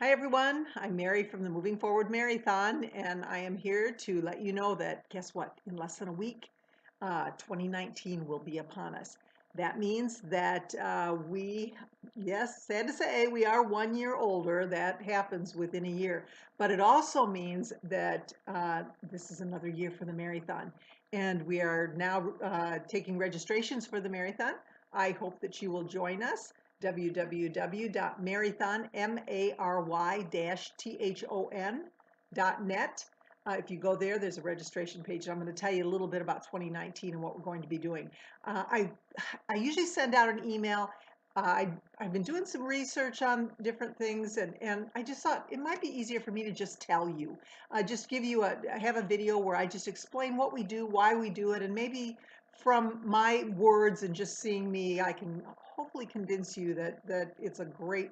Hi everyone, I'm Mary from the Moving Forward Mary-thon, and I am here to let you know that guess what? In less than a week, 2019 will be upon us. That means that yes, sad to say, we are 1 year older. That happens within a year. But it also means that this is another year for the Mary-thon. And we are now taking registrations for the Mary-thon. I hope that you will join us www.marython, MARY-THON.net. If you go there, there's a registration page. I'm going to tell you a little bit about 2019 and what we're going to be doing. I usually send out an email. I've been doing some research on different things, and I just thought it might be easier for me to just tell you. Just give you I have a video where I just explain what we do, why we do it, and maybe from my words and just seeing me, I can hopefully convince you that it's a great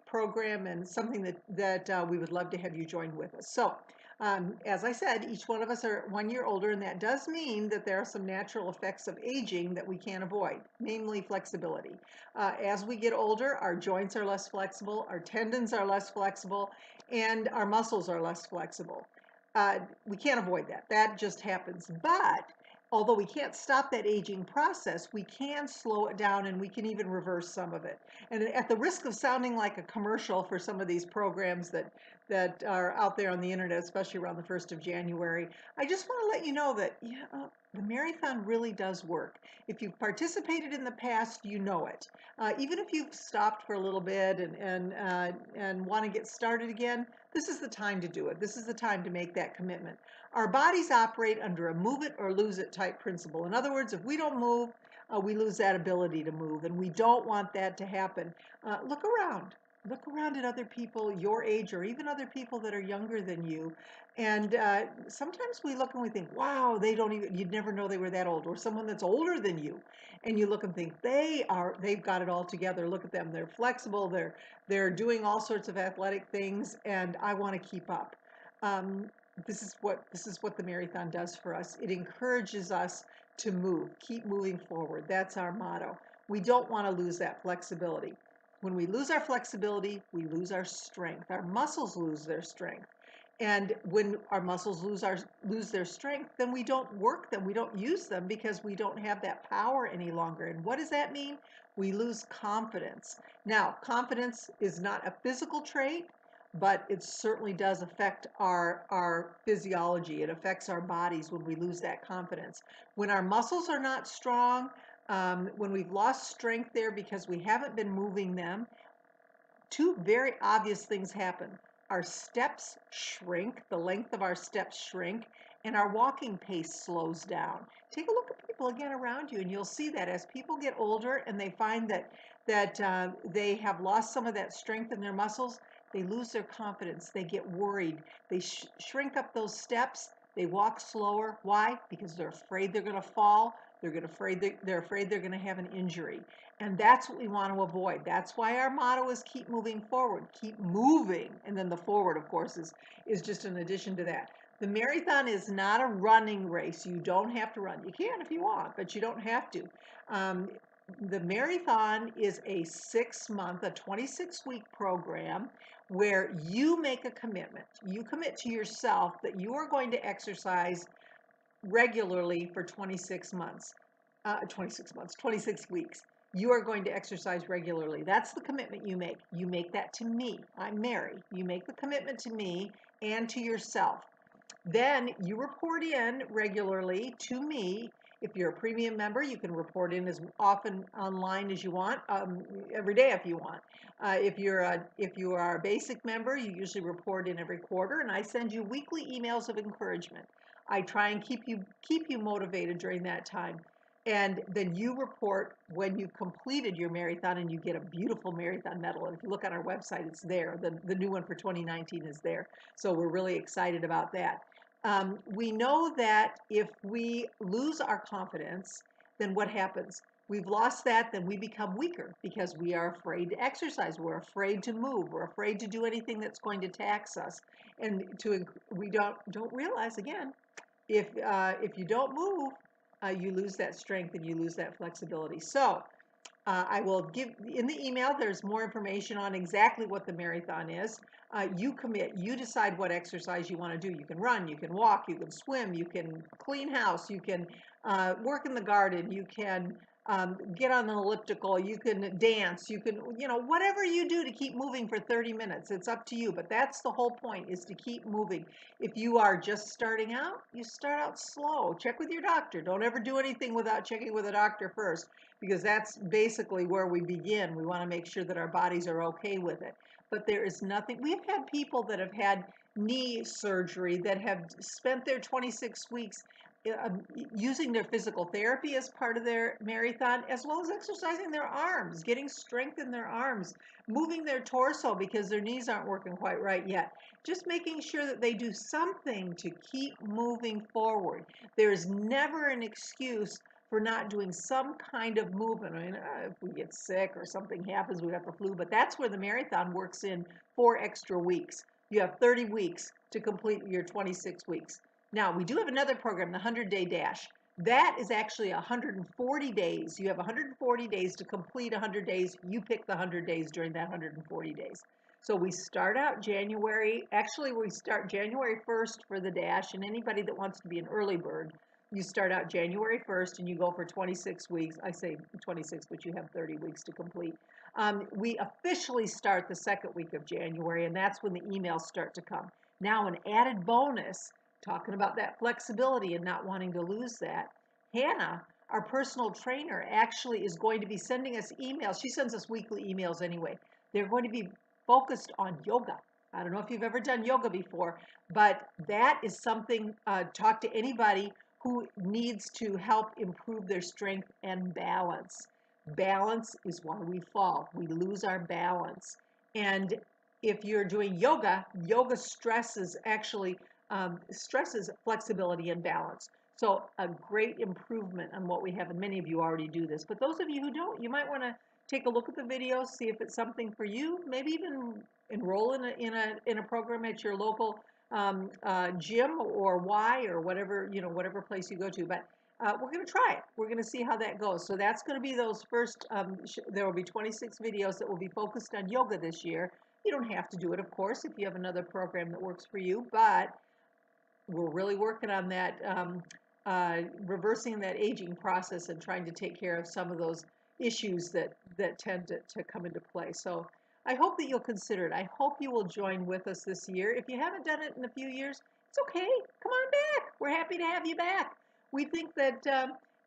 program and something that we would love to have you join with us. So, as I said, each one of us are 1 year older, and that does mean that there are some natural effects of aging that we can't avoid, namely flexibility. As we get older, our joints are less flexible, our tendons are less flexible, and our muscles are less flexible. We can't avoid that. That just happens. But although we can't stop that aging process, we can slow it down and we can even reverse some of it. And at the risk of sounding like a commercial for some of these programs that are out there on the internet, especially around the 1st of January, I just want to let you know that the Mary-thon really does work. If you've participated in the past, you know it. Even if you've stopped for a little bit and want to get started again, this is the time to do it. This is the time to make that commitment. Our bodies operate under a move it or lose it type principle. In other words, if we don't move, we lose that ability to move, and we don't want that to happen. Look around. Look around at other people your age or even other people that are younger than you. And sometimes we look and we think, wow, you'd never know they were that old. Or someone that's older than you. And you look and think, they've got it all together. Look at them. They're flexible. They're doing all sorts of athletic things, and I want to keep up. This is what the Mary-thon does for us. It encourages us to move, keep moving forward. That's our motto. We don't want to lose that flexibility. When we lose our flexibility, we lose our strength. Our muscles lose their strength. And when our muscles lose their strength, then we don't work them. We don't use them because we don't have that power any longer. And what does that mean? We lose confidence. Now, confidence is not a physical trait, but it certainly does affect our physiology. It affects our bodies when we lose that confidence. When our muscles are not strong, when we've lost strength there because we haven't been moving them, two very obvious things happen. Our steps shrink, the length of our steps shrink, and our walking pace slows down. Take a look at people again around you, and you'll see that as people get older and they find that they have lost some of that strength in their muscles, they lose their confidence. They get worried. They shrink up those steps. They walk slower. Why? Because they're afraid they're going to fall. They're afraid they're going to have an injury. And that's what we want to avoid. That's why our motto is keep moving forward, keep moving. And then the forward, of course, is just an addition to that. The Mary-thon is not a running race. You don't have to run. You can if you want, but you don't have to. The Mary-thon is a 6-month, a 26-week program where you make a commitment. You commit to yourself that you are going to exercise regularly for 26 months, 26 weeks. You are going to exercise regularly. That's the commitment you make. You make that to me. I'm Mary. You make the commitment to me and to yourself. Then you report in regularly to me. If you're a premium member, you can report in as often online as you want, every day if you want. If you are a basic member, you usually report in every quarter, and I send you weekly emails of encouragement. I try and keep you motivated during that time. And then you report when you've completed your Mary-thon, and you get a beautiful Mary-thon medal. And if you look on our website, it's there. The new one for 2019 is there. So we're really excited about that. We know that if we lose our confidence, then what happens? We've lost that, then we become weaker because we are afraid to exercise. We're afraid to move. We're afraid to do anything that's going to tax us. And we don't realize, again, if you don't move, you lose that strength and you lose that flexibility. So I will give in the email, there's more information on exactly what the Mary-thon is. You commit, you decide what exercise you want to do. You can run, you can walk, you can swim, you can clean house, you can work in the garden, you can get on an elliptical, you can dance, you can, whatever you do to keep moving for 30 minutes, it's up to you. But that's the whole point, is to keep moving. If you are just starting out, you start out slow. Check with your doctor. Don't ever do anything without checking with a doctor first, because that's basically where we begin. We want to make sure that our bodies are okay with it. But there is nothing, we've had people that have had knee surgery that have spent their 26 weeks uh, using their physical therapy as part of their Mary-thon, as well as exercising their arms, getting strength in their arms, moving their torso because their knees aren't working quite right yet. Just making sure that they do something to keep moving forward. There is never an excuse for not doing some kind of movement. I mean, if we get sick or something happens, we got the flu, but that's where the Mary-thon works in 4 extra weeks. You have 30 weeks to complete your 26 weeks. Now, we do have another program, the 100-Day Dash. That is actually 140 days. You have 140 days to complete 100 days. You pick the 100 days during that 140 days. So we start out January, actually we start January 1st for the dash, and anybody that wants to be an early bird, you start out January 1st and you go for 26 weeks. I say 26, but you have 30 weeks to complete. We officially start the second week of January, and that's when the emails start to come. Now, an added bonus, talking about that flexibility and not wanting to lose that, Hannah, our personal trainer, actually is going to be sending us emails. She sends us weekly emails anyway. They're going to be focused on yoga. I don't know if you've ever done yoga before, but that is something, talk to anybody who needs to help improve their strength and balance. Balance is why we fall. We lose our balance. And if you're doing yoga, yoga stresses actually stresses flexibility and balance. So a great improvement on what we have, and many of you already do this. But those of you who don't, you might want to take a look at the videos, see if it's something for you. Maybe even enroll in a program at your local gym or Y or whatever, whatever place you go to. But we're going to try it. We're going to see how that goes. So that's going to be those first, there will be 26 videos that will be focused on yoga this year. You don't have to do it, of course, if you have another program that works for you, but we're really working on that, reversing that aging process and trying to take care of some of those issues that tend to come into play. So I hope that you'll consider it. I hope you will join with us this year. If you haven't done it in a few years, it's okay. Come on back. We're happy to have you back. We think that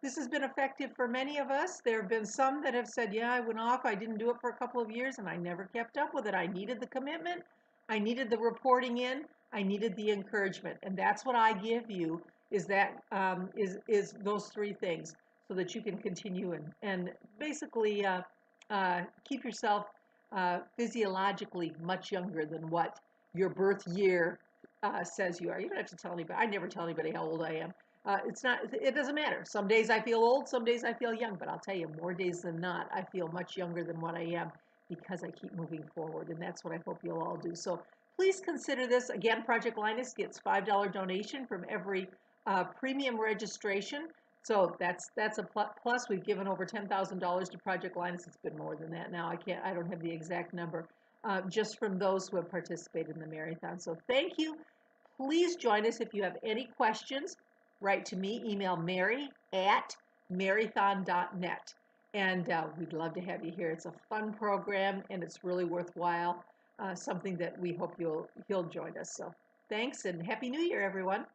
this has been effective for many of us. There have been some that have said, yeah, I went off. I didn't do it for a couple of years and I never kept up with it. I needed the commitment. I needed the reporting in. I needed the encouragement. And that's what I give you, is that is those three things, so that you can continue and basically keep yourself physiologically much younger than what your birth year says you are. You don't have to tell anybody. I never tell anybody how old I am. It's not. It doesn't matter. Some days I feel old. Some days I feel young. But I'll tell you, more days than not, I feel much younger than what I am, because I keep moving forward. And that's what I hope you'll all do. So please consider this. Again, Project Linus gets $5 donation from every premium registration. So that's a plus. We've given over $10,000 to Project Linus. It's been more than that now. I don't have the exact number, just from those who have participated in the Mary-thon. So thank you. Please join us if you have any questions. Write to me. Email mary@marython.net. And we'd love to have you here. It's a fun program and it's really worthwhile. Something that we hope you'll join us. So thanks and Happy New Year, everyone.